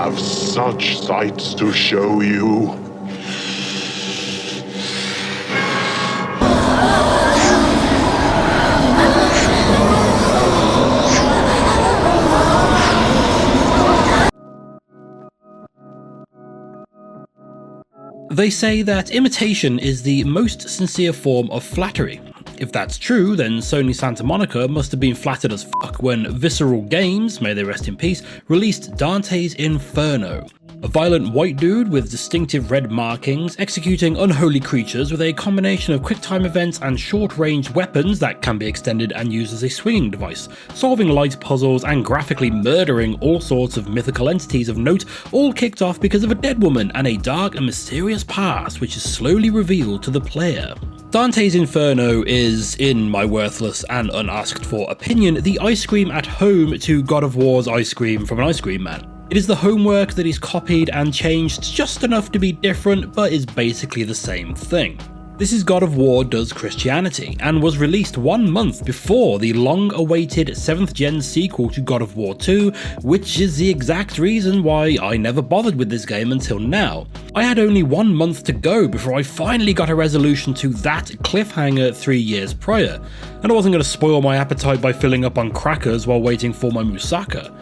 have such sights to show you. They say that imitation is the most sincere form of flattery. If that's true, then Sony Santa Monica must have been flattered as fuck when Visceral Games, may they rest in peace, released Dante's Inferno. A violent white dude with distinctive red markings, executing unholy creatures with a combination of quick-time events and short-range weapons that can be extended and used as a swinging device, solving light puzzles and graphically murdering all sorts of mythical entities of note, all kicked off because of a dead woman and a dark and mysterious past which is slowly revealed to the player. Dante's Inferno is, in my worthless and unasked for opinion, the ice cream at home to God of War's ice cream from an ice cream man. It is the homework that is copied and changed just enough to be different, but is basically the same thing. This is God of War Does Christianity, and was released 1 month before the long-awaited 7th gen sequel to God of War 2, which is the exact reason why I never bothered with this game until now. I had only 1 month to go before I finally got a resolution to that cliffhanger 3 years prior, and I wasn't going to spoil my appetite by filling up on crackers while waiting for my moussaka.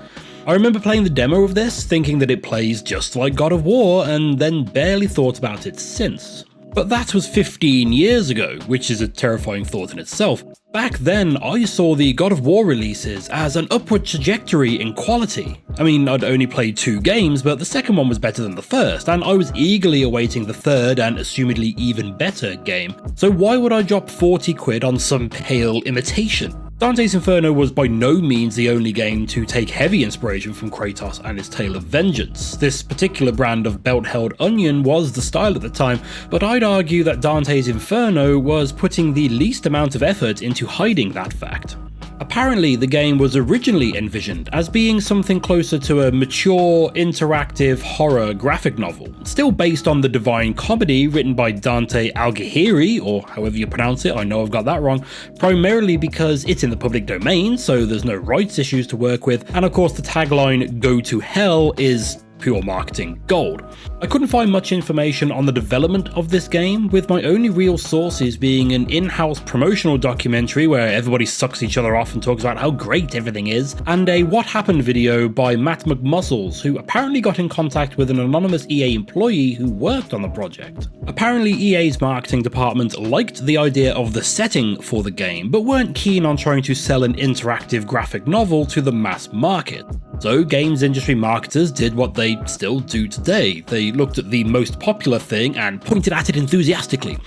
I remember playing the demo of this, thinking that it plays just like God of War, and then barely thought about it since. But that was 15 years ago, which is a terrifying thought in itself. Back then, I saw the God of War releases as an upward trajectory in quality. I mean, I'd only played 2 games, but the second one was better than the first, and I was eagerly awaiting the third and assumedly even better game. So why would I drop 40 quid on some pale imitation? Dante's Inferno was by no means the only game to take heavy inspiration from Kratos and his tale of vengeance. This particular brand of belt-held onion was the style at the time, but I'd argue that Dante's Inferno was putting the least amount of effort into hiding that fact. Apparently, the game was originally envisioned as being something closer to a mature, interactive horror graphic novel, still based on the Divine Comedy written by Dante Alighieri, or however you pronounce it, I know I've got that wrong, primarily because it's in the public domain, so there's no rights issues to work with, and of course the tagline "Go to Hell" is pure marketing gold. I couldn't find much information on the development of this game, with my only real sources being an in-house promotional documentary where everybody sucks each other off and talks about how great everything is, and a What Happened video by Matt McMuscles, who apparently got in contact with an anonymous EA employee who worked on the project. Apparently EA's marketing department liked the idea of the setting for the game, but weren't keen on trying to sell an interactive graphic novel to the mass market. So games industry marketers did what they still do today. They looked at the most popular thing and pointed at it enthusiastically.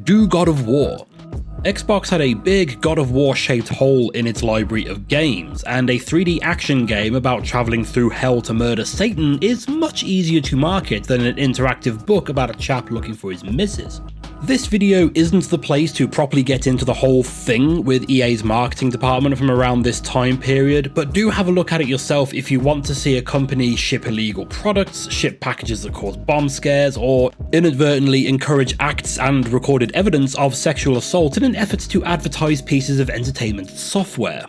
Do God of War. Xbox had a big God of War shaped hole in its library of games, and a 3D action game about travelling through hell to murder Satan is much easier to market than an interactive book about a chap looking for his missus. This video isn't the place to properly get into the whole thing with EA's marketing department from around this time period, but do have a look at it yourself if you want to see a company ship illegal products, ship packages that cause bomb scares, or inadvertently encourage acts and recorded evidence of sexual assault in an effort to advertise pieces of entertainment software.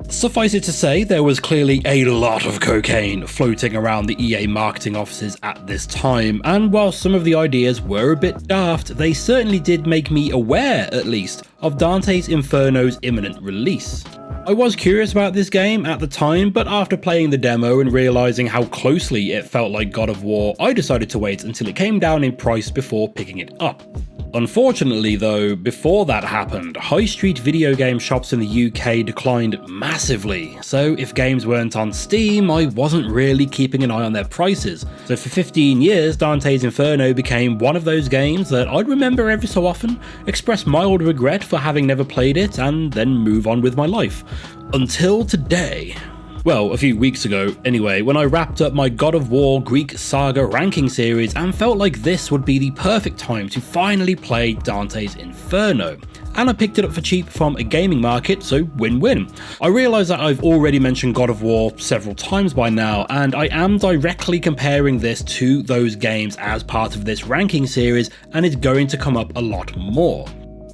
Suffice it to say, there was clearly a lot of cocaine floating around the EA marketing offices at this time, and while some of the ideas were a bit daft, they certainly did make me aware, at least, of Dante's Inferno's imminent release. I was curious about this game at the time, but after playing the demo and realising how closely it felt like God of War, I decided to wait until it came down in price before picking it up. Unfortunately though, before that happened, high street video game shops in the UK declined massively, so if games weren't on Steam, I wasn't really keeping an eye on their prices. So for 15 years, Dante's Inferno became one of those games that I'd remember every so often, express mild regret for having never played it, and then move on with my life. Until today. Well, a few weeks ago, anyway, when I wrapped up my God of War Greek Saga ranking series and felt like this would be the perfect time to finally play Dante's Inferno. And I picked it up for cheap from a gaming market, so win-win. I realise that I've already mentioned God of War several times by now, and I am directly comparing this to those games as part of this ranking series, and it's going to come up a lot more.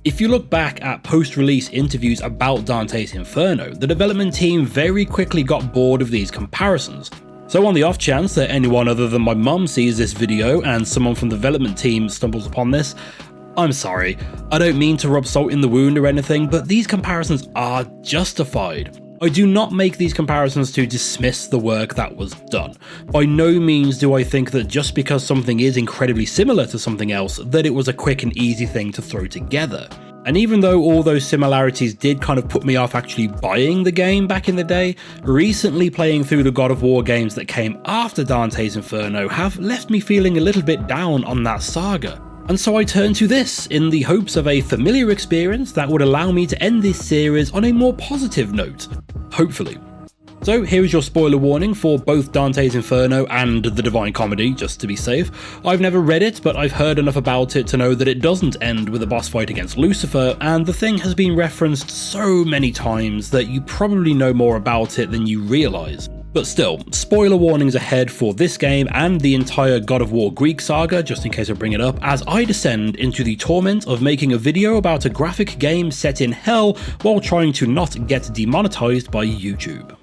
If you look back at post-release interviews about Dante's Inferno, the development team very quickly got bored of these comparisons. So on the off chance that anyone other than my mum sees this video and someone from the development team stumbles upon this, I'm sorry. I don't mean to rub salt in the wound or anything, but these comparisons are justified. I do not make these comparisons to dismiss the work that was done. By no means do I think that just because something is incredibly similar to something else, that it was a quick and easy thing to throw together. And even though all those similarities did kind of put me off actually buying the game back in the day, recently playing through the God of War games that came after Dante's Inferno have left me feeling a little bit down on that saga. And so I turned to this in the hopes of a familiar experience that would allow me to end this series on a more positive note, hopefully. So here is your spoiler warning for both Dante's Inferno and The Divine Comedy, just to be safe. I've never read it, but I've heard enough about it to know that it doesn't end with a boss fight against Lucifer, and the thing has been referenced so many times that you probably know more about it than you realise. But still, spoiler warnings ahead for this game and the entire God of War Greek saga, just in case I bring it up, as I descend into the torment of making a video about a graphic game set in hell while trying to not get demonetized by YouTube.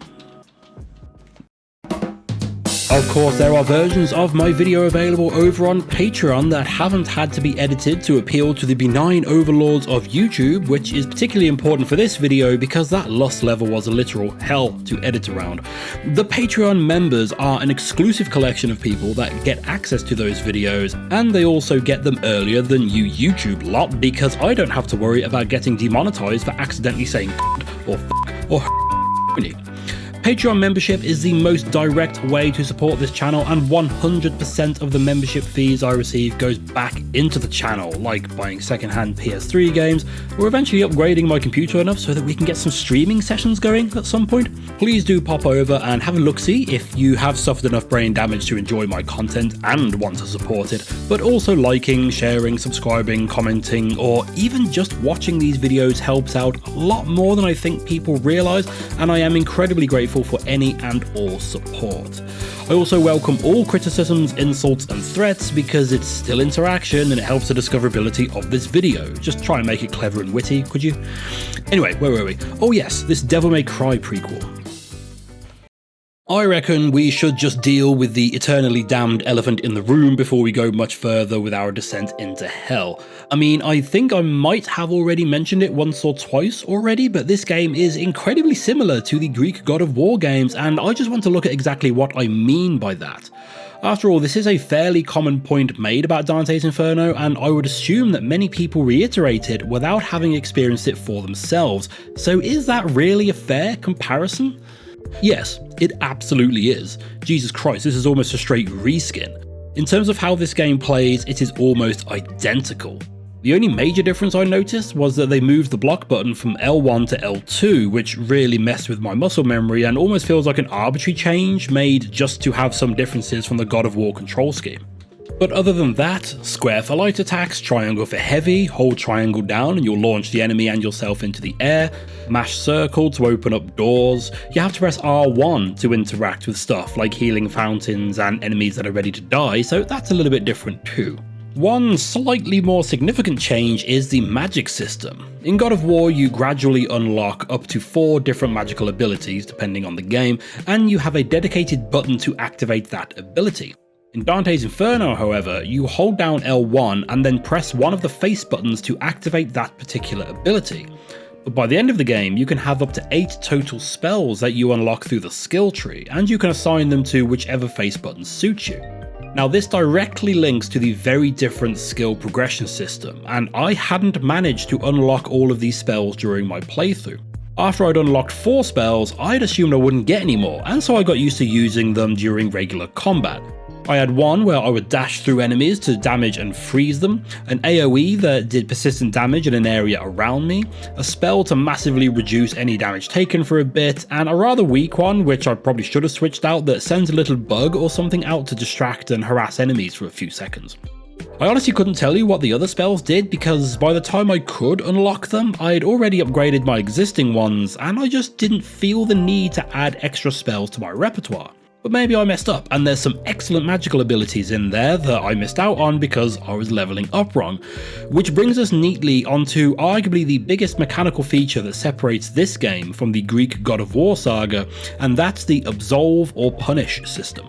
Of course, there are versions of my video available over on Patreon that haven't had to be edited to appeal to the benign overlords of YouTube, which is particularly important for this video because that lust level was a literal hell to edit around. The Patreon members are an exclusive collection of people that get access to those videos, and they also get them earlier than you YouTube lot because I don't have to worry about getting demonetized for accidentally saying or or Patreon membership is the most direct way to support this channel, and 100% of the membership fees I receive goes back into the channel, like buying secondhand PS3 games, or eventually upgrading my computer enough so that we can get some streaming sessions going at some point. Please do pop over and have a look-see if you have suffered enough brain damage to enjoy my content and want to support it, but also liking, sharing, subscribing, commenting, or even just watching these videos helps out a lot more than I think people realise, and I am incredibly grateful for any and all support. I also welcome all criticisms, insults and threats because it's still interaction and it helps the discoverability of this video. Just try and make it clever and witty, could you? Anyway, where were we? Oh yes, this Devil May Cry prequel. I reckon we should just deal with the eternally damned elephant in the room before we go much further with our descent into hell. I mean, I think I might have already mentioned it once or twice already, but this game is incredibly similar to the Greek God of War games, and I just want to look at exactly what I mean by that. After all, this is a fairly common point made about Dante's Inferno, and I would assume that many people reiterate it without having experienced it for themselves. So is that really a fair comparison? Yes, it absolutely is. Jesus Christ, this is almost a straight reskin. In terms of how this game plays, it is almost identical. The only major difference I noticed was that they moved the block button from L1 to L2, which really messed with my muscle memory and almost feels like an arbitrary change made just to have some differences from the God of War control scheme. But other than that, square for light attacks, triangle for heavy, hold triangle down and you'll launch the enemy and yourself into the air, mash circle to open up doors, you have to press R1 to interact with stuff like healing fountains and enemies that are ready to die, so that's a little bit different too. One slightly more significant change is the magic system. In God of War, you gradually unlock up to 4 different magical abilities depending on the game, and you have a dedicated button to activate that ability. In Dante's Inferno, however, you hold down L1 and then press one of the face buttons to activate that particular ability. But by the end of the game, you can have up to 8 total spells that you unlock through the skill tree, and you can assign them to whichever face button suits you. Now this directly links to the very different skill progression system, and I hadn't managed to unlock all of these spells during my playthrough. After I'd unlocked 4 spells, I'd assumed I wouldn't get any more, and so I got used to using them during regular combat. I had one where I would dash through enemies to damage and freeze them, an AoE that did persistent damage in an area around me, a spell to massively reduce any damage taken for a bit, and a rather weak one which I probably should have switched out that sends a little bug or something out to distract and harass enemies for a few seconds. I honestly couldn't tell you what the other spells did because by the time I could unlock them, I'd already upgraded my existing ones and I just didn't feel the need to add extra spells to my repertoire. But maybe I messed up, and there's some excellent magical abilities in there that I missed out on because I was leveling up wrong. Which brings us neatly onto arguably the biggest mechanical feature that separates this game from the Greek God of War saga, and that's the absolve or punish system.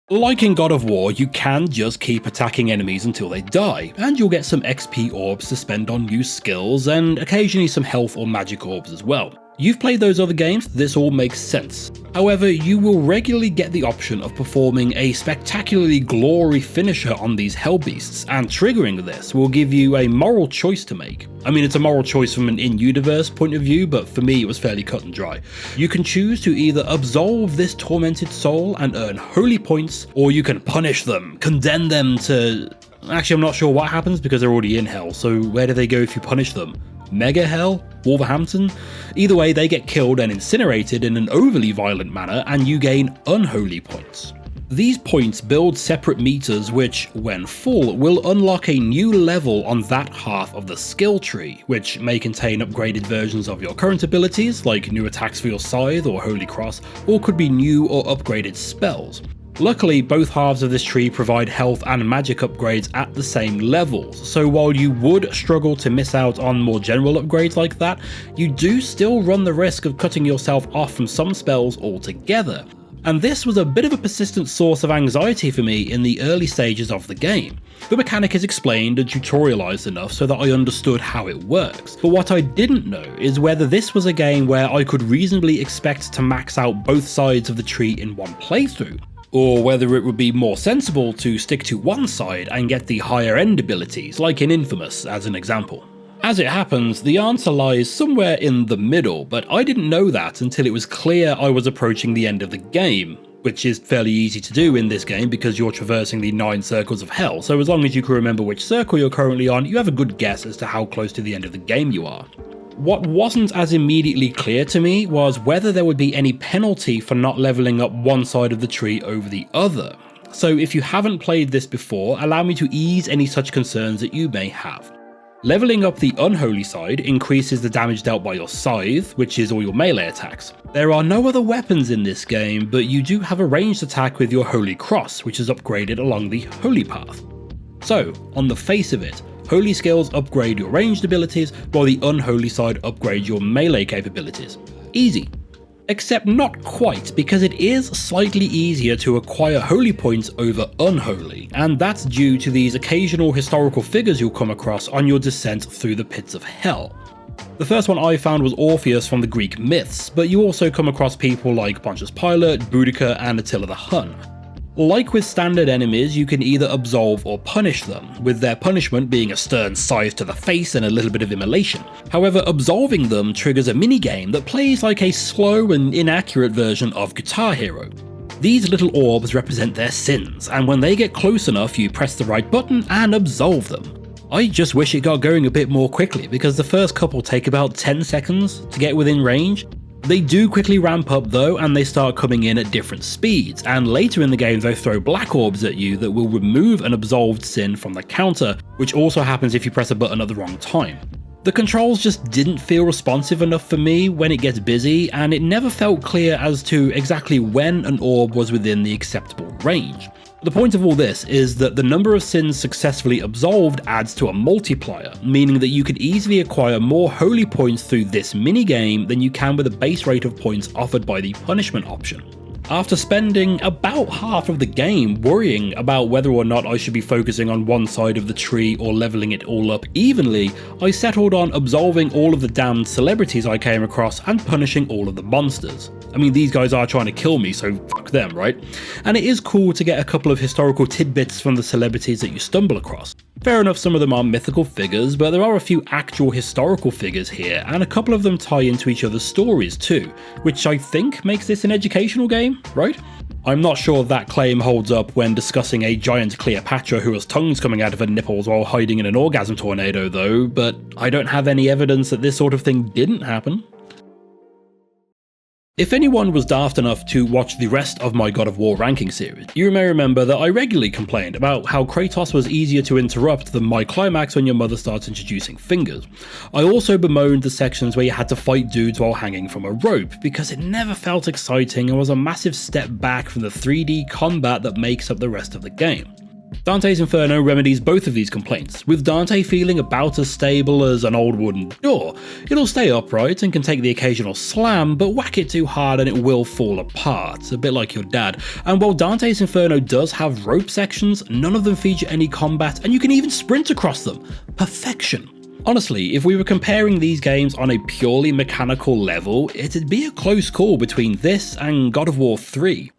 Like in God of War, you can just keep attacking enemies until they die, and you'll get some XP orbs to spend on new skills, and occasionally some health or magic orbs as well. You've played those other games, this all makes sense. However, you will regularly get the option of performing a spectacularly glory finisher on these hellbeasts, and triggering this will give you a moral choice to make. I mean, it's a moral choice from an in-universe point of view, but for me it was fairly cut and dry. You can choose to either absolve this tormented soul and earn holy points, or you can punish them, condemn them to... Actually, I'm not sure what happens because they're already in hell, so where do they go if you punish them? Mega Hell? Wolverhampton? Either way, they get killed and incinerated in an overly violent manner, and you gain unholy points. These points build separate meters which, when full, will unlock a new level on that half of the skill tree, which may contain upgraded versions of your current abilities, like new attacks for your scythe or holy cross, or could be new or upgraded spells. Luckily, both halves of this tree provide health and magic upgrades at the same levels, so while you would struggle to miss out on more general upgrades like that, you do still run the risk of cutting yourself off from some spells altogether. And this was a bit of a persistent source of anxiety for me in the early stages of the game. The mechanic is explained and tutorialized enough so that I understood how it works, but what I didn't know is whether this was a game where I could reasonably expect to max out both sides of the tree in one playthrough, or whether it would be more sensible to stick to one side and get the higher end abilities, like in Infamous as an example. As it happens, the answer lies somewhere in the middle, but I didn't know that until it was clear I was approaching the end of the game, which is fairly easy to do in this game because you're traversing the 9 circles of hell, so as long as you can remember which circle you're currently on, you have a good guess as to how close to the end of the game you are. What wasn't as immediately clear to me was whether there would be any penalty for not leveling up one side of the tree over the other. So if you haven't played this before, allow me to ease any such concerns that you may have. Leveling up the unholy side increases the damage dealt by your scythe, which is all your melee attacks. There are no other weapons in this game, but you do have a ranged attack with your holy cross, which is upgraded along the holy path. So, on the face of it, holy skills upgrade your ranged abilities, while the unholy side upgrades your melee capabilities. Easy. Except not quite, because it is slightly easier to acquire holy points over unholy, and that's due to these occasional historical figures you'll come across on your descent through the pits of hell. The first one I found was Orpheus from the Greek myths, but you also come across people like Pontius Pilate, Boudica, and Attila the Hun. Like with standard enemies, you can either absolve or punish them, with their punishment being a stern scythe to the face and a little bit of immolation. However, absolving them triggers a minigame that plays like a slow and inaccurate version of Guitar Hero. These little orbs represent their sins, and when they get close enough, you press the right button and absolve them. I just wish it got going a bit more quickly, because the first couple take about 10 seconds to get within range. They do quickly ramp up though, and they start coming in at different speeds, and later in the game they throw black orbs at you that will remove an absolved sin from the counter, which also happens if you press a button at the wrong time. The controls just didn't feel responsive enough for me when it gets busy, and it never felt clear as to exactly when an orb was within the acceptable range. The point of all this is that the number of sins successfully absolved adds to a multiplier, meaning that you could easily acquire more holy points through this minigame than you can with a base rate of points offered by the punishment option. After spending about half of the game worrying about whether or not I should be focusing on one side of the tree or leveling it all up evenly, I settled on absolving all of the damned celebrities I came across and punishing all of the monsters. I mean, these guys are trying to kill me, so fuck them, right? And it is cool to get a couple of historical tidbits from the celebrities that you stumble across. Fair enough, some of them are mythical figures, but there are a few actual historical figures here, and a couple of them tie into each other's stories too, which I think makes this an educational game, right? I'm not sure that claim holds up when discussing a giant Cleopatra who has tongues coming out of her nipples while hiding in an orgasm tornado though, but I don't have any evidence that this sort of thing didn't happen. If anyone was daft enough to watch the rest of my God of War ranking series, you may remember that I regularly complained about how Kratos was easier to interrupt than my climax when your mother starts introducing fingers. I also bemoaned the sections where you had to fight dudes while hanging from a rope, because it never felt exciting and was a massive step back from the 3D combat that makes up the rest of the game. Dante's Inferno remedies both of these complaints, with Dante feeling about as stable as an old wooden door. It'll stay upright and can take the occasional slam, but whack it too hard and it will fall apart, a bit like your dad. And while Dante's Inferno does have rope sections, none of them feature any combat, and you can even sprint across them. Perfection. Honestly, if we were comparing these games on a purely mechanical level, it'd be a close call between this and God of War 3.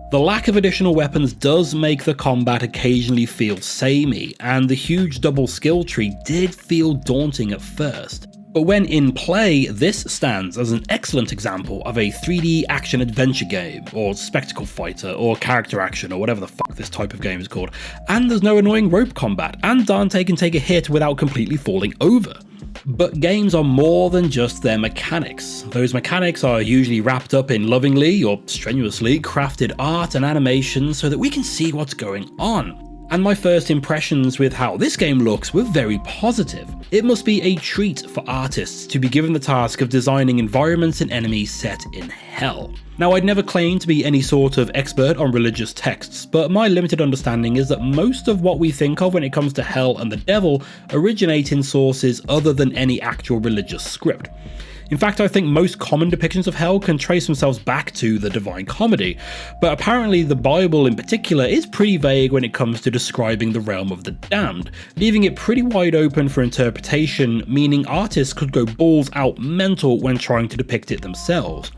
The lack of additional weapons does make the combat occasionally feel samey, and the huge double skill tree did feel daunting at first. But when in play, this stands as an excellent example of a 3D action-adventure game, or spectacle fighter, or character action, or whatever the fuck this type of game is called, and there's no annoying rope combat, and Dante can take a hit without completely falling over. But games are more than just their mechanics. Those mechanics are usually wrapped up in lovingly, or strenuously, crafted art and animation so that we can see what's going on. And my first impressions with how this game looks were very positive. It must be a treat for artists to be given the task of designing environments and enemies set in hell. Now, I'd never claimed to be any sort of expert on religious texts, but my limited understanding is that most of what we think of when it comes to hell and the devil originate in sources other than any actual religious script. In fact, I think most common depictions of hell can trace themselves back to the Divine Comedy, but apparently the Bible in particular is pretty vague when it comes to describing the realm of the damned, leaving it pretty wide open for interpretation, meaning artists could go balls out mental when trying to depict it themselves.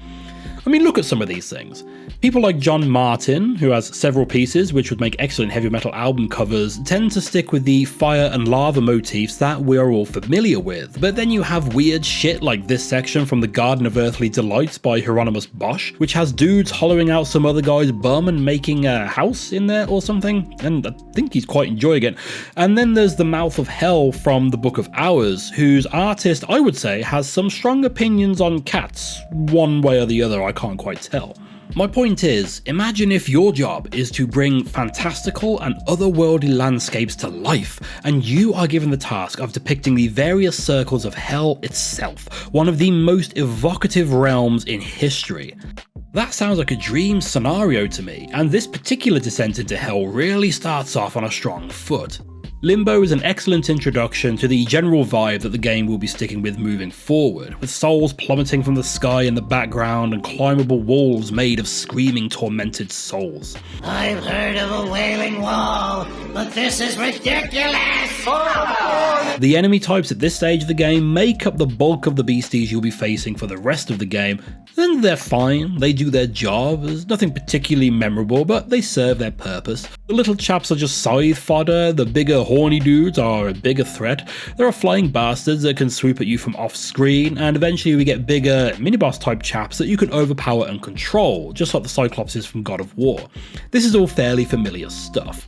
I mean, look at some of these things. People like John Martin, who has several pieces which would make excellent heavy metal album covers, tend to stick with the fire and lava motifs that we are all familiar with. But then you have weird shit like this section from The Garden of Earthly Delights by Hieronymus Bosch, which has dudes hollowing out some other guy's bum and making a house in there or something, and I think he's quite enjoying it. And then there's The Mouth of Hell from The Book of Hours, whose artist, I would say, has some strong opinions on cats. One way or the other, I can't quite tell. My point is, imagine if your job is to bring fantastical and otherworldly landscapes to life, and you are given the task of depicting the various circles of hell itself, one of the most evocative realms in history. That sounds like a dream scenario to me, and this particular descent into hell really starts off on a strong foot. Limbo is an excellent introduction to the general vibe that the game will be sticking with moving forward, with souls plummeting from the sky in the background and climbable walls made of screaming tormented souls. I've heard of a wailing wall, but this is ridiculous! The enemy types at this stage of the game make up the bulk of the beasties you'll be facing for the rest of the game, and they're fine, they do their job, there's nothing particularly memorable, but they serve their purpose. The little chaps are just scythe fodder, the bigger horny dudes are a bigger threat, there are flying bastards that can swoop at you from off screen, and eventually we get bigger mini-boss type chaps that you can overpower and control, just like the Cyclopses from God of War. This is all fairly familiar stuff.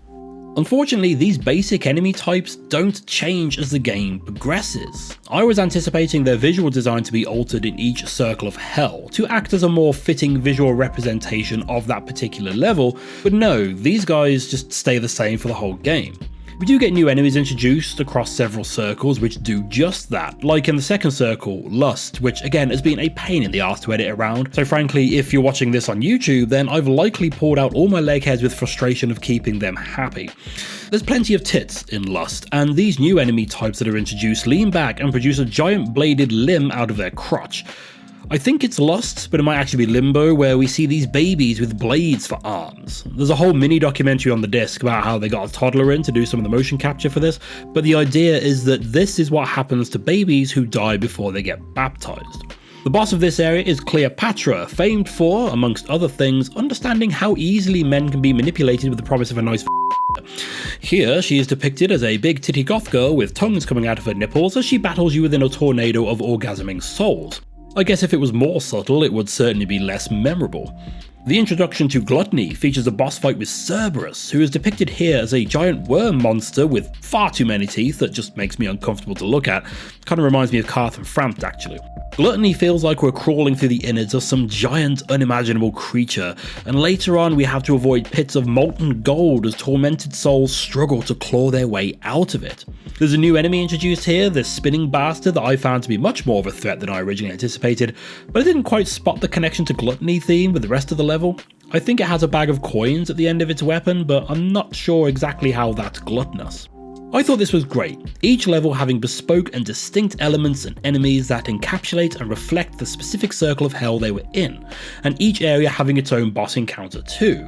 Unfortunately, these basic enemy types don't change as the game progresses. I was anticipating their visual design to be altered in each circle of hell, to act as a more fitting visual representation of that particular level, but no, these guys just stay the same for the whole game. We do get new enemies introduced across several circles which do just that, like in the second circle, Lust, which again has been a pain in the arse to edit around, so frankly if you're watching this on YouTube then I've likely pulled out all my leg hairs with frustration of keeping them happy. There's plenty of tits in Lust, and these new enemy types that are introduced lean back and produce a giant bladed limb out of their crotch. I think it's Lust, but it might actually be Limbo, where we see these babies with blades for arms. There's a whole mini documentary on the disc about how they got a toddler in to do some of the motion capture for this, but the idea is that this is what happens to babies who die before they get baptized. The boss of this area is Cleopatra, famed for, amongst other things, understanding how easily men can be manipulated with the promise of a nice Here, she is depicted as a big titty goth girl with tongues coming out of her nipples as she battles you within a tornado of orgasming souls. I guess if it was more subtle, it would certainly be less memorable. The introduction to Gluttony features a boss fight with Cerberus, who is depicted here as a giant worm monster with far too many teeth that just makes me uncomfortable to look at. Kind of reminds me of Carth and Frampt actually. Gluttony feels like we're crawling through the innards of some giant unimaginable creature, and later on we have to avoid pits of molten gold as tormented souls struggle to claw their way out of it. There's a new enemy introduced here, this spinning bastard that I found to be much more of a threat than I originally anticipated, but I didn't quite spot the connection to Gluttony theme with the rest of the level. I think it has a bag of coins at the end of its weapon, but I'm not sure exactly how that's gluttonous. I thought this was great, each level having bespoke and distinct elements and enemies that encapsulate and reflect the specific circle of hell they were in, and each area having its own boss encounter too.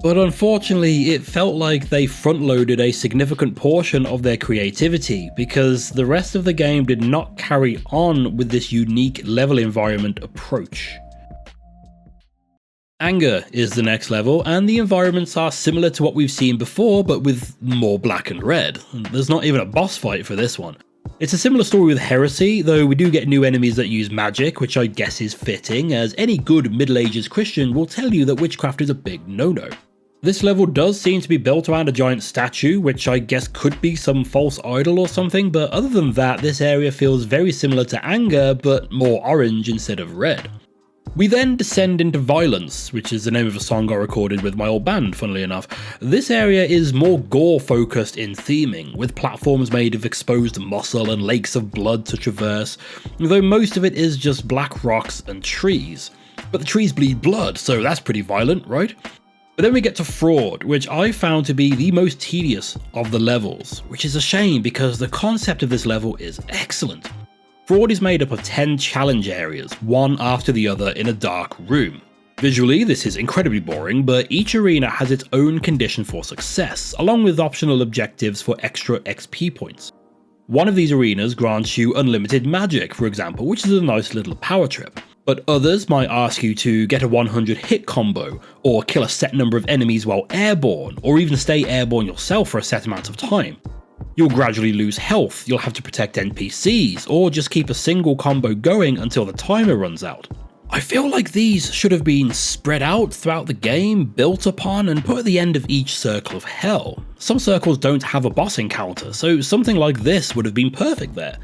But unfortunately, it felt like they front-loaded a significant portion of their creativity, because the rest of the game did not carry on with this unique level environment approach. Anger is the next level, and the environments are similar to what we've seen before, but with more black and red. There's not even a boss fight for this one. It's a similar story with Heresy, though we do get new enemies that use magic, which I guess is fitting, as any good Middle Ages Christian will tell you that witchcraft is a big no-no. This level does seem to be built around a giant statue, which I guess could be some false idol or something, but other than that, this area feels very similar to Anger, but more orange instead of red. We then descend into Violence, which is the name of a song I recorded with my old band, funnily enough. This area is more gore focused in theming, with platforms made of exposed muscle and lakes of blood to traverse, though most of it is just black rocks and trees. But the trees bleed blood, so that's pretty violent, right? But then we get to Fraud, which I found to be the most tedious of the levels, which is a shame because the concept of this level is excellent. Fraud is made up of 10 challenge areas, one after the other in a dark room. Visually, this is incredibly boring, but each arena has its own condition for success, along with optional objectives for extra XP points. One of these arenas grants you unlimited magic, for example, which is a nice little power trip. But others might ask you to get a 100 hit combo, or kill a set number of enemies while airborne, or even stay airborne yourself for a set amount of time. You'll gradually lose health, you'll have to protect NPCs, or just keep a single combo going until the timer runs out. I feel like these should have been spread out throughout the game, built upon, and put at the end of each circle of hell. Some circles don't have a boss encounter, so something like this would have been perfect there.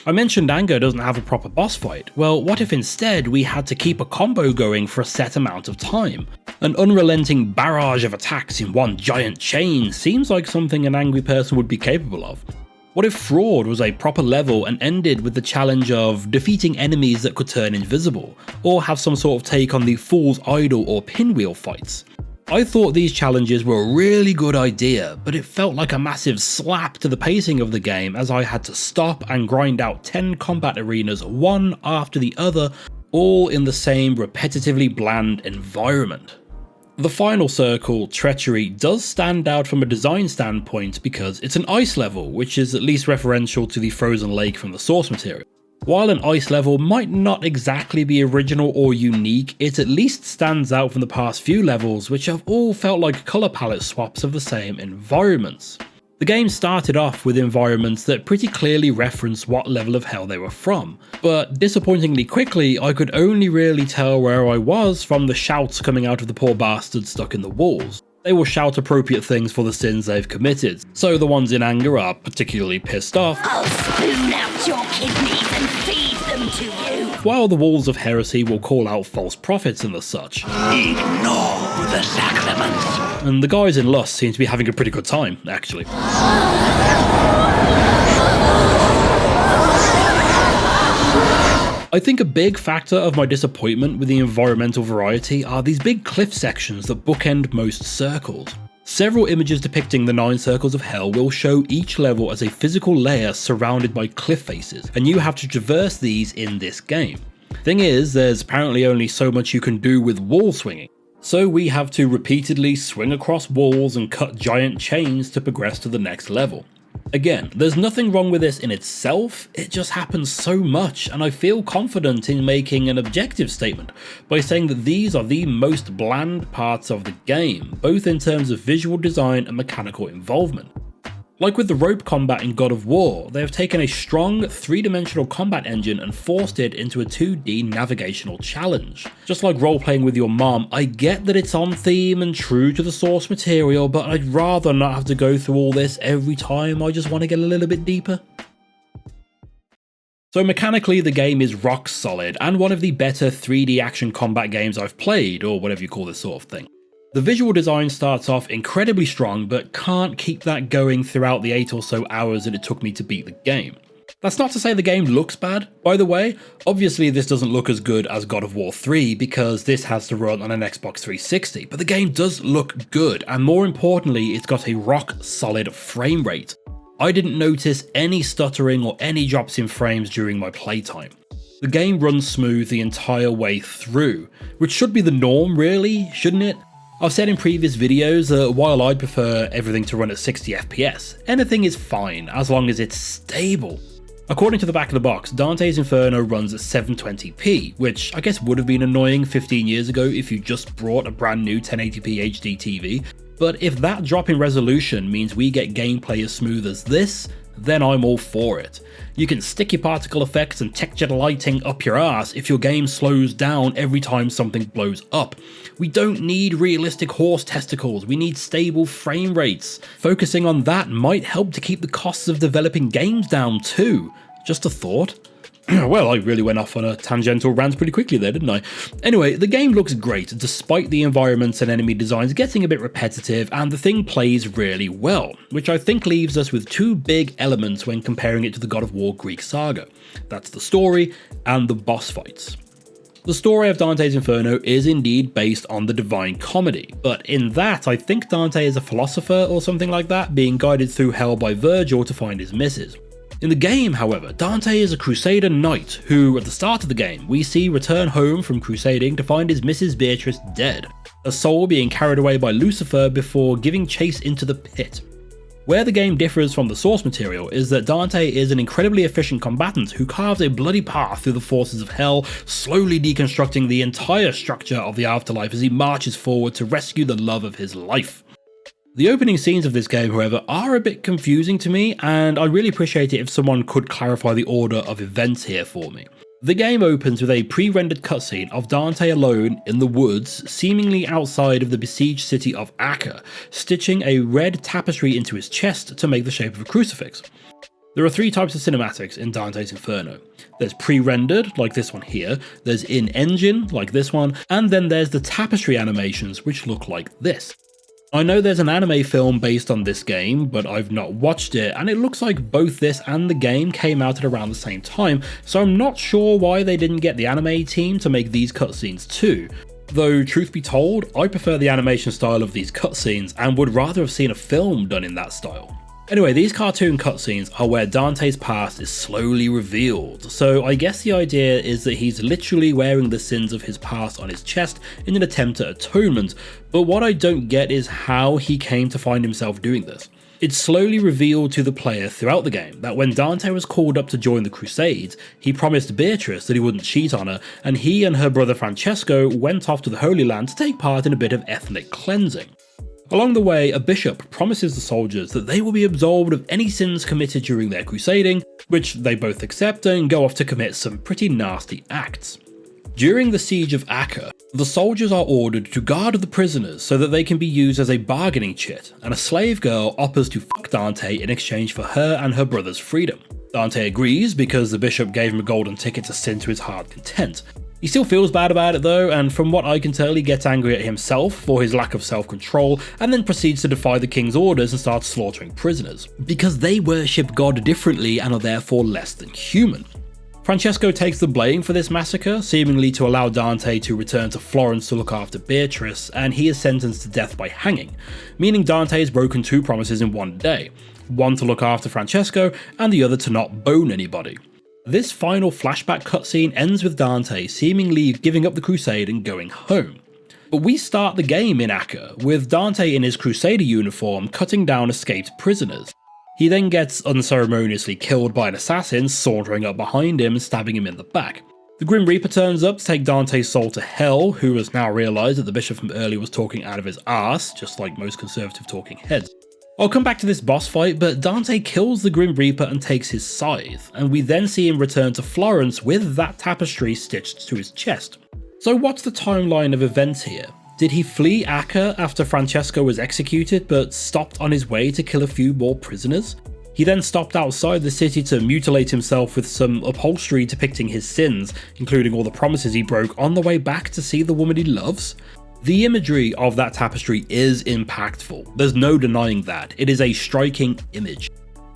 I mentioned Anger doesn't have a proper boss fight. Well, what if instead we had to keep a combo going for a set amount of time? An unrelenting barrage of attacks in one giant chain seems like something an angry person would be capable of. What if Fraud was a proper level and ended with the challenge of defeating enemies that could turn invisible, or have some sort of take on the Fool's Idol or Pinwheel fights? I thought these challenges were a really good idea, but it felt like a massive slap to the pacing of the game as I had to stop and grind out 10 combat arenas one after the other, all in the same repetitively bland environment. The final circle, Treachery, does stand out from a design standpoint because it's an ice level, which is at least referential to the frozen lake from the source material. While an ice level might not exactly be original or unique, it at least stands out from the past few levels, which have all felt like colour palette swaps of the same environments. The game started off with environments that pretty clearly reference what level of hell they were from, but disappointingly quickly I could only really tell where I was from the shouts coming out of the poor bastards stuck in the walls. They will shout appropriate things for the sins they've committed, so the ones in Anger are particularly pissed off. I'll spoon out your kidneys and feed them to you. While the walls of Heresy will call out false prophets and the such. Ignore the sacraments. And the guys in Lust seem to be having a pretty good time, actually. I think a big factor of my disappointment with the environmental variety are these big cliff sections that bookend most circles. Several images depicting the 9 circles of hell will show each level as a physical layer surrounded by cliff faces, and you have to traverse these in this game. Thing is, there's apparently only so much you can do with wall swinging, so we have to repeatedly swing across walls and cut giant chains to progress to the next level. Again, there's nothing wrong with this in itself, it just happens so much, and I feel confident in making an objective statement by saying that these are the most bland parts of the game, both in terms of visual design and mechanical involvement. Like with the rope combat in God of War, they have taken a strong 3-dimensional combat engine and forced it into a 2D navigational challenge. Just like role-playing with your mom, I get that it's on theme and true to the source material, but I'd rather not have to go through all this every time I just want to get a little bit deeper. So mechanically, the game is rock solid, and one of the better 3D action combat games I've played, or whatever you call this sort of thing. The visual design starts off incredibly strong, but can't keep that going throughout the 8 or so hours that it took me to beat the game. That's not to say the game looks bad, by the way. Obviously this doesn't look as good as God of War 3 because this has to run on an Xbox 360, but the game does look good, and more importantly, it's got a rock solid frame rate. I didn't notice any stuttering or any drops in frames during my playtime. The game runs smooth the entire way through, which should be the norm really, shouldn't it? I've said in previous videos that while I'd prefer everything to run at 60 FPS, anything is fine as long as it's stable. According to the back of the box, Dante's Inferno runs at 720p, which I guess would have been annoying 15 years ago if you just brought a brand new 1080p HD TV, but if that drop in resolution means we get gameplay as smooth as this, then I'm all for it. You can stick your particle effects and texture lighting up your ass if your game slows down every time something blows up. We don't need realistic horse testicles, we need stable frame rates. Focusing on that might help to keep the costs of developing games down too. Just a thought. Well, I really went off on a tangential rant pretty quickly there, didn't I? Anyway, the game looks great despite the environments and enemy designs getting a bit repetitive, and the thing plays really well, which I think leaves us with two big elements when comparing it to the God of War Greek saga. That's the story and the boss fights. The story of Dante's Inferno is indeed based on the Divine Comedy, but in that I think Dante is a philosopher or something like that, being guided through hell by Virgil to find his missus. In the game, however, Dante is a Crusader knight who, at the start of the game, we see return home from crusading to find his Mrs. Beatrice dead, her soul being carried away by Lucifer before giving chase into the pit. Where the game differs from the source material is that Dante is an incredibly efficient combatant who carves a bloody path through the forces of hell, slowly deconstructing the entire structure of the afterlife as he marches forward to rescue the love of his life. The opening scenes of this game, however, are a bit confusing to me, and I'd really appreciate it if someone could clarify the order of events here for me. The game opens with a pre-rendered cutscene of Dante alone in the woods, seemingly outside of the besieged city of Acre, stitching a red tapestry into his chest to make the shape of a crucifix. There are three types of cinematics in Dante's Inferno. There's pre-rendered, like this one here, there's in-engine, like this one, and then there's the tapestry animations, which look like this. I know there's an anime film based on this game, but I've not watched it, and it looks like both this and the game came out at around the same time, so I'm not sure why they didn't get the anime team to make these cutscenes too. Though, truth be told, I prefer the animation style of these cutscenes and would rather have seen a film done in that style. Anyway, these cartoon cutscenes are where Dante's past is slowly revealed, so I guess the idea is that he's literally wearing the sins of his past on his chest in an attempt at atonement, but what I don't get is how he came to find himself doing this. It's slowly revealed to the player throughout the game that when Dante was called up to join the Crusades, he promised Beatrice that he wouldn't cheat on her, and he and her brother Francesco went off to the Holy Land to take part in a bit of ethnic cleansing. Along the way, a bishop promises the soldiers that they will be absolved of any sins committed during their crusading, which they both accept and go off to commit some pretty nasty acts. During the siege of Acre, the soldiers are ordered to guard the prisoners so that they can be used as a bargaining chit, and a slave girl offers to fuck Dante in exchange for her and her brother's freedom. Dante agrees because the bishop gave him a golden ticket to sin to his heart's content. He still feels bad about it though, and from what I can tell he gets angry at himself for his lack of self-control, and then proceeds to defy the king's orders and starts slaughtering prisoners, because they worship God differently and are therefore less than human. Francesco takes the blame for this massacre, seemingly to allow Dante to return to Florence to look after Beatrice, and he is sentenced to death by hanging, meaning Dante has broken two promises in one day, one to look after Francesco and the other to not bone anybody. This final flashback cutscene ends with Dante seemingly giving up the crusade and going home. But we start the game in Acre, with Dante in his Crusader uniform cutting down escaped prisoners. He then gets unceremoniously killed by an assassin sauntering up behind him and stabbing him in the back. The Grim Reaper turns up to take Dante's soul to hell, who has now realised that the bishop from earlier was talking out of his arse, just like most conservative talking heads. I'll come back to this boss fight, but Dante kills the Grim Reaper and takes his scythe, and we then see him return to Florence with that tapestry stitched to his chest. So what's the timeline of events here? Did he flee Acre after Francesco was executed, but stopped on his way to kill a few more prisoners? He then stopped outside the city to mutilate himself with some upholstery depicting his sins, including all the promises he broke on the way back to see the woman he loves? The imagery of that tapestry is impactful, there's no denying that, it is a striking image.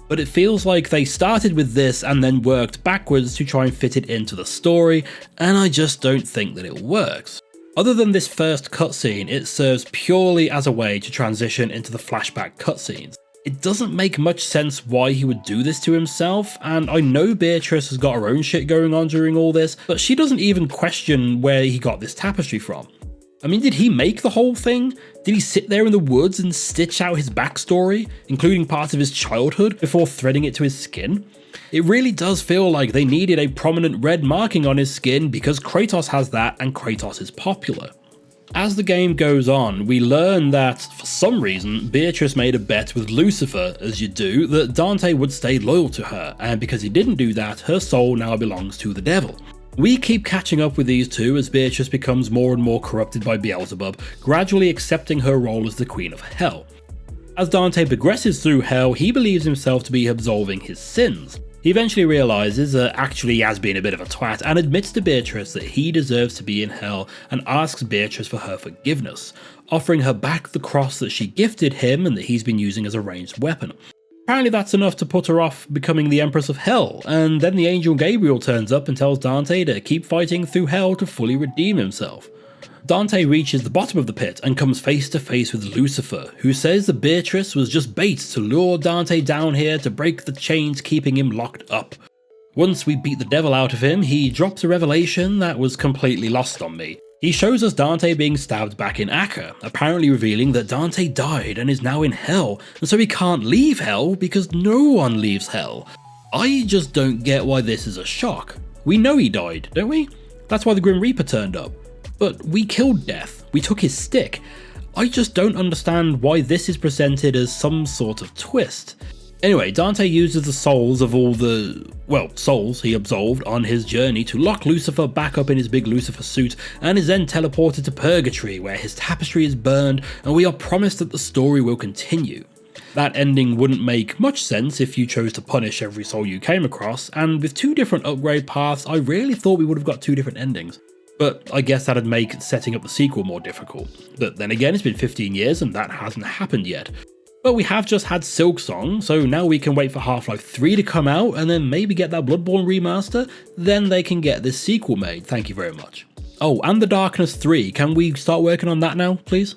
But it feels like they started with this and then worked backwards to try and fit it into the story, and I just don't think that it works. Other than this first cutscene, it serves purely as a way to transition into the flashback cutscenes. It doesn't make much sense why he would do this to himself, and I know Beatrice has got her own shit going on during all this, but she doesn't even question where he got this tapestry from. I mean, did he make the whole thing? Did he sit there in the woods and stitch out his backstory, including parts of his childhood, before threading it to his skin? It really does feel like they needed a prominent red marking on his skin because Kratos has that and Kratos is popular. As the game goes on, we learn that, for some reason, Beatrice made a bet with Lucifer, as you do, that Dante would stay loyal to her, and because he didn't do that, her soul now belongs to the devil. We keep catching up with these two as Beatrice becomes more and more corrupted by Beelzebub, gradually accepting her role as the Queen of Hell. As Dante progresses through Hell, he believes himself to be absolving his sins. He eventually realises that actually he has been a bit of a twat and admits to Beatrice that he deserves to be in Hell and asks Beatrice for her forgiveness, offering her back the cross that she gifted him and that he's been using as a ranged weapon. Apparently that's enough to put her off becoming the Empress of Hell, and then the angel Gabriel turns up and tells Dante to keep fighting through Hell to fully redeem himself. Dante reaches the bottom of the pit and comes face to face with Lucifer, who says that Beatrice was just bait to lure Dante down here to break the chains keeping him locked up. Once we beat the devil out of him, he drops a revelation that was completely lost on me. He shows us Dante being stabbed back in Acre, apparently revealing that Dante died and is now in Hell, and so he can't leave Hell because no one leaves Hell. I just don't get why this is a shock. We know he died, don't we? That's why the Grim Reaper turned up. But we killed Death, we took his stick. I just don't understand why this is presented as some sort of twist. Anyway, Dante uses the souls of all the, souls he absolved on his journey to lock Lucifer back up in his big Lucifer suit and is then teleported to Purgatory where his tapestry is burned and we are promised that the story will continue. That ending wouldn't make much sense if you chose to punish every soul you came across, and with two different upgrade paths I really thought we would have got two different endings. But I guess that'd make setting up the sequel more difficult. But then again, it's been 15 years and that hasn't happened yet. But we have just had Silksong, so now we can wait for Half-Life 3 to come out and then maybe get that Bloodborne remaster, then they can get this sequel made, thank you very much. Oh, and The Darkness 3, can we start working on that now, please?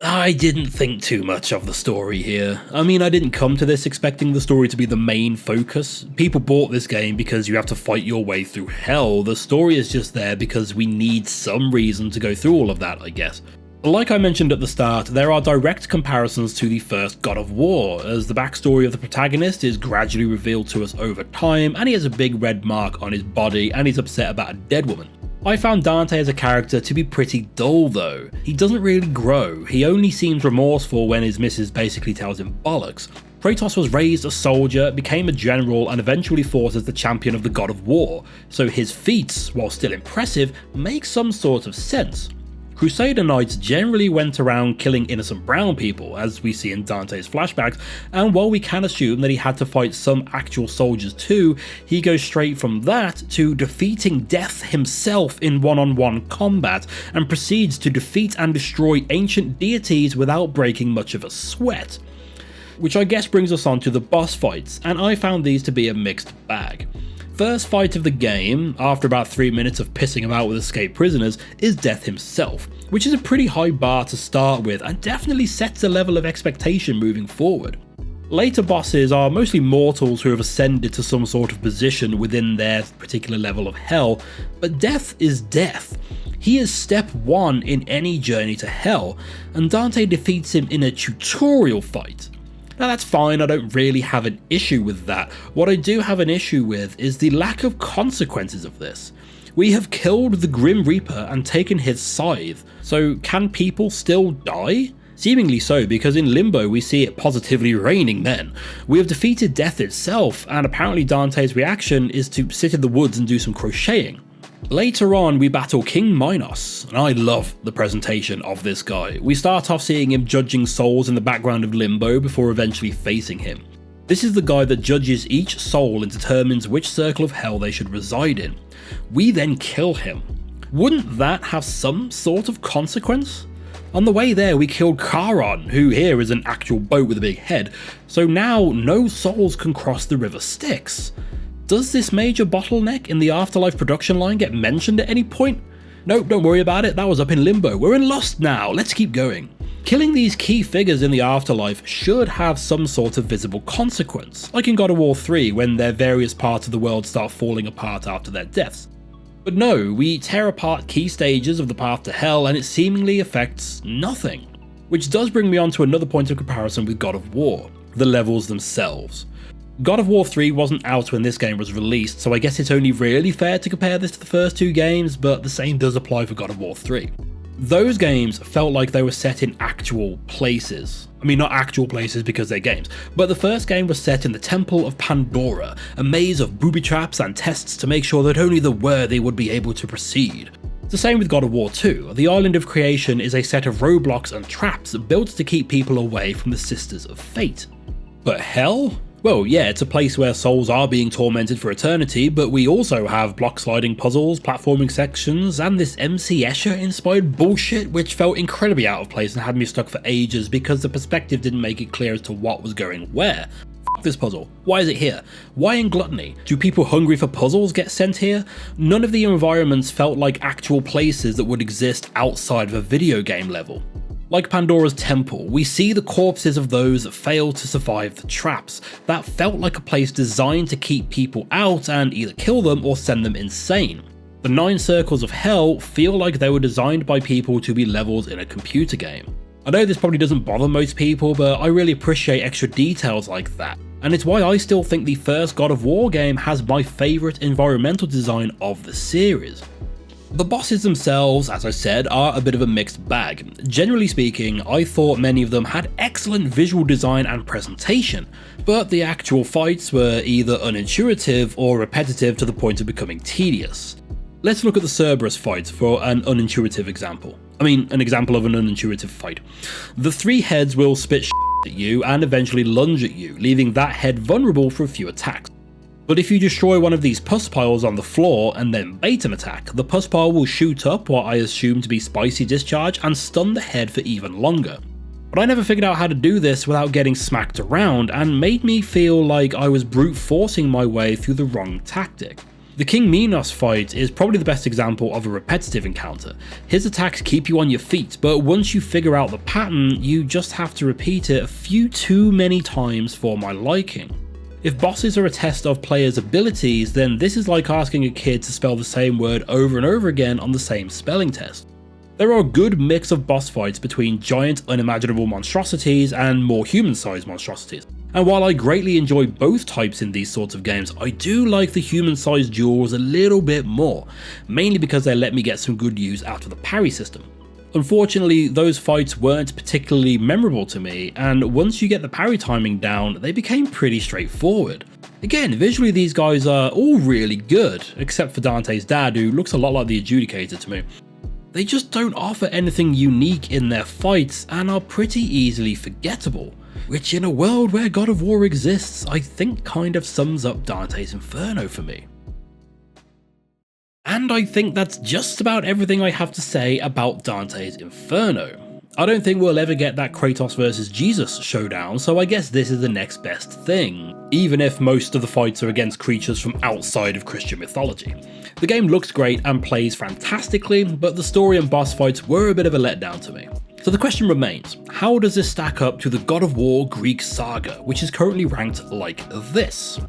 I didn't think too much of the story here. I mean, I didn't come to this expecting the story to be the main focus. People bought this game because you have to fight your way through hell. The story is just there because we need some reason to go through all of that, I guess. Like I mentioned at the start, there are direct comparisons to the first God of War, as the backstory of the protagonist is gradually revealed to us over time, and he has a big red mark on his body and he's upset about a dead woman. I found Dante as a character to be pretty dull though. He doesn't really grow, he only seems remorseful when his missus basically tells him bollocks. Kratos was raised a soldier, became a general, and eventually fought as the champion of the God of War, so his feats, while still impressive, make some sort of sense. Crusader Knights generally went around killing innocent brown people, as we see in Dante's flashbacks, and while we can assume that he had to fight some actual soldiers too, he goes straight from that to defeating Death himself in one-on-one combat, and proceeds to defeat and destroy ancient deities without breaking much of a sweat. Which I guess brings us on to the boss fights, and I found these to be a mixed bag. First fight of the game, after about 3 minutes of pissing about with escaped prisoners, is Death himself, which is a pretty high bar to start with and definitely sets a level of expectation moving forward. Later bosses are mostly mortals who have ascended to some sort of position within their particular level of hell, but Death is Death. He is step 1 in any journey to hell, and Dante defeats him in a tutorial fight. Now that's fine, I don't really have an issue with that. What I do have an issue with is the lack of consequences of this. We have killed the Grim Reaper and taken his scythe, so can people still die? Seemingly so, because in Limbo we see it positively raining men. We have defeated death itself, and apparently Dante's reaction is to sit in the woods and do some crocheting. Later on we battle King Minos, and I love the presentation of this guy. We start off seeing him judging souls in the background of Limbo before eventually facing him. This is the guy that judges each soul and determines which circle of hell they should reside in. We then kill him. Wouldn't that have some sort of consequence? On the way there we killed Charon, who here is an actual boat with a big head, so now no souls can cross the river Styx. Does this major bottleneck in the Afterlife production line get mentioned at any point? Nope, don't worry about it, that was up in Limbo. We're in Lost now, let's keep going. Killing these key figures in the Afterlife should have some sort of visible consequence, like in God of War 3 when their various parts of the world start falling apart after their deaths. But no, we tear apart key stages of the path to hell and it seemingly affects nothing. Which does bring me on to another point of comparison with God of War, the levels themselves. God of War 3 wasn't out when this game was released, so I guess it's only really fair to compare this to the first two games, but the same does apply for God of War 3. Those games felt like they were set in actual places. I mean, not actual places because they're games, but the first game was set in the Temple of Pandora, a maze of booby traps and tests to make sure that only the worthy would be able to proceed. It's the same with God of War 2. The Island of Creation is a set of roadblocks and traps built to keep people away from the Sisters of Fate. But hell? Well, yeah, it's a place where souls are being tormented for eternity, but we also have block sliding puzzles, platforming sections, and this MC Escher inspired bullshit which felt incredibly out of place and had me stuck for ages because the perspective didn't make it clear as to what was going where. F this puzzle. Why is it here? Why in Gluttony? Do people hungry for puzzles get sent here? None of the environments felt like actual places that would exist outside of a video game level. Like Pandora's Temple, we see the corpses of those that failed to survive the traps. That felt like a place designed to keep people out and either kill them or send them insane. The 9 circles of hell feel like they were designed by people to be levels in a computer game. I know this probably doesn't bother most people, but I really appreciate extra details like that. And it's why I still think the first God of War game has my favourite environmental design of the series. The bosses themselves, as I said, are a bit of a mixed bag. Generally speaking, I thought many of them had excellent visual design and presentation, but the actual fights were either unintuitive or repetitive to the point of becoming tedious. Let's look at the Cerberus fight for an unintuitive example. An example of an unintuitive fight. The 3 heads will spit at you and eventually lunge at you, leaving that head vulnerable for a few attacks. But if you destroy one of these pus piles on the floor and then bait an attack, the pus pile will shoot up what I assume to be spicy discharge and stun the head for even longer. But I never figured out how to do this without getting smacked around and made me feel like I was brute forcing my way through the wrong tactic. The King Minos fight is probably the best example of a repetitive encounter. His attacks keep you on your feet, but once you figure out the pattern, you just have to repeat it a few too many times for my liking. If bosses are a test of players' abilities, then this is like asking a kid to spell the same word over and over again on the same spelling test. There are a good mix of boss fights between giant unimaginable monstrosities and more human-sized monstrosities. And while I greatly enjoy both types in these sorts of games, I do like the human-sized duels a little bit more, mainly because they let me get some good use out of the parry system. Unfortunately, those fights weren't particularly memorable to me, and once you get the parry timing down, they became pretty straightforward. Again, visually these guys are all really good, except for Dante's dad, who looks a lot like the Adjudicator to me. They just don't offer anything unique in their fights and are pretty easily forgettable, which in a world where God of War exists, I think kind of sums up Dante's Inferno for me. And I think that's just about everything I have to say about Dante's Inferno. I don't think we'll ever get that Kratos versus Jesus showdown, so I guess this is the next best thing, even if most of the fights are against creatures from outside of Christian mythology. The game looks great and plays fantastically, but the story and boss fights were a bit of a letdown to me. So the question remains, how does this stack up to the God of War Greek saga, which is currently ranked like this?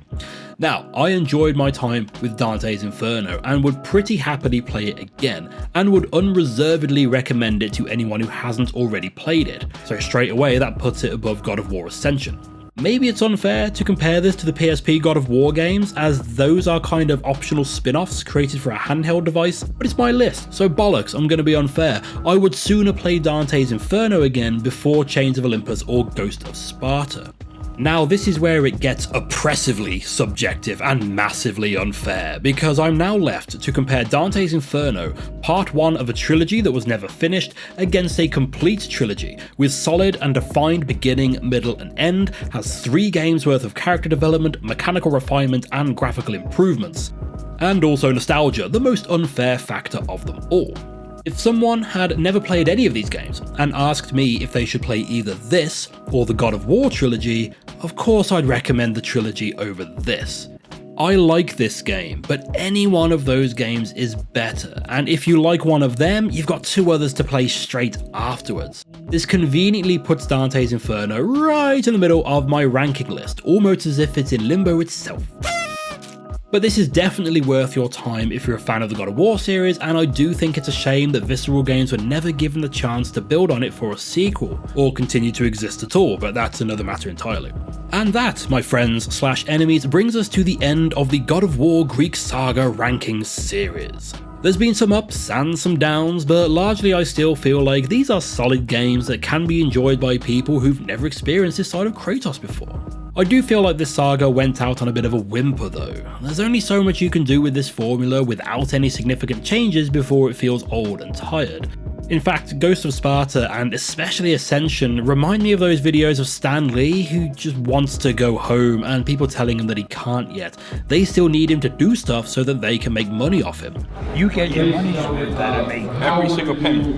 Now, I enjoyed my time with Dante's Inferno and would pretty happily play it again, and would unreservedly recommend it to anyone who hasn't already played it, so straight away that puts it above God of War Ascension. Maybe it's unfair to compare this to the PSP God of War games, as those are kind of optional spin-offs created for a handheld device, but it's my list, so bollocks, I'm gonna be unfair. I would sooner play Dante's Inferno again before Chains of Olympus or Ghost of Sparta. Now this is where it gets oppressively subjective and massively unfair, because I'm now left to compare Dante's Inferno, part 1 of a trilogy that was never finished, against a complete trilogy, with solid and defined beginning, middle and end, has 3 games worth of character development, mechanical refinement and graphical improvements. And also nostalgia, the most unfair factor of them all. If someone had never played any of these games and asked me if they should play either this or the God of War trilogy, of course I'd recommend the trilogy over this. I like this game, but any one of those games is better, and if you like one of them, you've got 2 others to play straight afterwards. This conveniently puts Dante's Inferno right in the middle of my ranking list, almost as if it's in limbo itself. But this is definitely worth your time if you're a fan of the God of War series, and I do think it's a shame that Visceral Games were never given the chance to build on it for a sequel, or continue to exist at all, but that's another matter entirely. And that, my friends slash enemies, brings us to the end of the God of War Greek Saga rankings series. There's been some ups and some downs, but largely I still feel like these are solid games that can be enjoyed by people who've never experienced this side of Kratos before. I do feel like this saga went out on a bit of a whimper though. There's only so much you can do with this formula without any significant changes before it feels old and tired. In fact, Ghost of Sparta and especially Ascension remind me of those videos of Stan Lee who just wants to go home and people telling him that he can't yet. They still need him to do stuff so that they can make money off him. You get your money's worth out of me. Every single penny.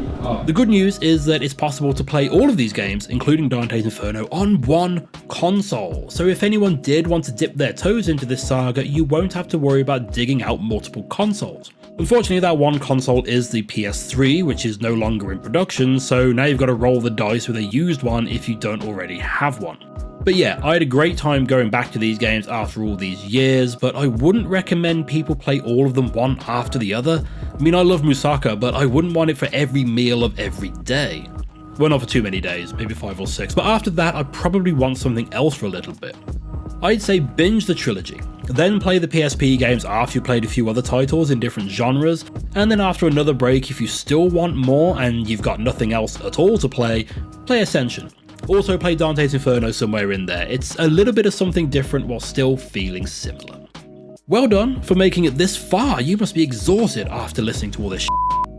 The good news is that it's possible to play all of these games, including Dante's Inferno, on one console. So if anyone did want to dip their toes into this saga, you won't have to worry about digging out multiple consoles. Unfortunately, that one console is the PS3, which is no longer in production, so now you've got to roll the dice with a used one if you don't already have one. But yeah, I had a great time going back to these games after all these years, but I wouldn't recommend people play all of them one after the other. I mean, I love Moussaka, but I wouldn't want it for every meal of every day. Well, not for too many days, maybe 5 or 6, but after that I'd probably want something else for a little bit. I'd say binge the trilogy, then play the PSP games after you played a few other titles in different genres, and then after another break, if you still want more and you've got nothing else at all to play Ascension. Also play Dante's Inferno somewhere in there. It's a little bit of something different while still feeling similar. Well done for making it this far. You must be exhausted after listening to all this shit.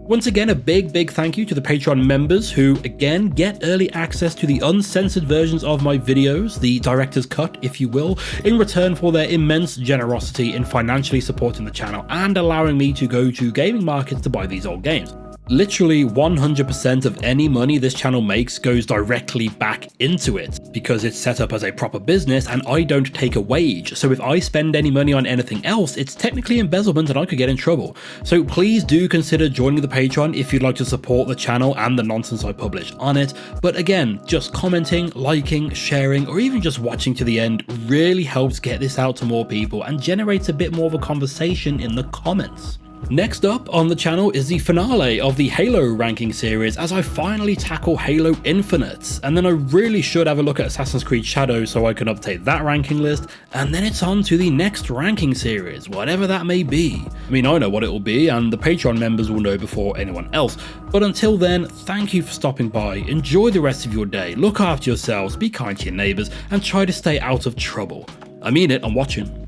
Once again, a big thank you to the Patreon members who, again, get early access to the uncensored versions of my videos, the director's cut, if you will, in return for their immense generosity in financially supporting the channel and allowing me to go to gaming markets to buy these old games. Literally 100% of any money this channel makes goes directly back into it, because it's set up as a proper business and I don't take a wage, so if I spend any money on anything else, it's technically embezzlement and I could get in trouble. So please do consider joining the Patreon if you'd like to support the channel and the nonsense I publish on it, but again, just commenting, liking, sharing, or even just watching to the end really helps get this out to more people and generates a bit more of a conversation in the comments. Next up on the channel is the finale of the Halo ranking series as I finally tackle Halo Infinite, and then I really should have a look at Assassin's Creed Shadows so I can update that ranking list, and then it's on to the next ranking series, whatever that may be. I mean, I know what it will be, and the Patreon members will know before anyone else, but until then, thank you for stopping by, enjoy the rest of your day, look after yourselves, be kind to your neighbours, and try to stay out of trouble. I mean it, I'm watching.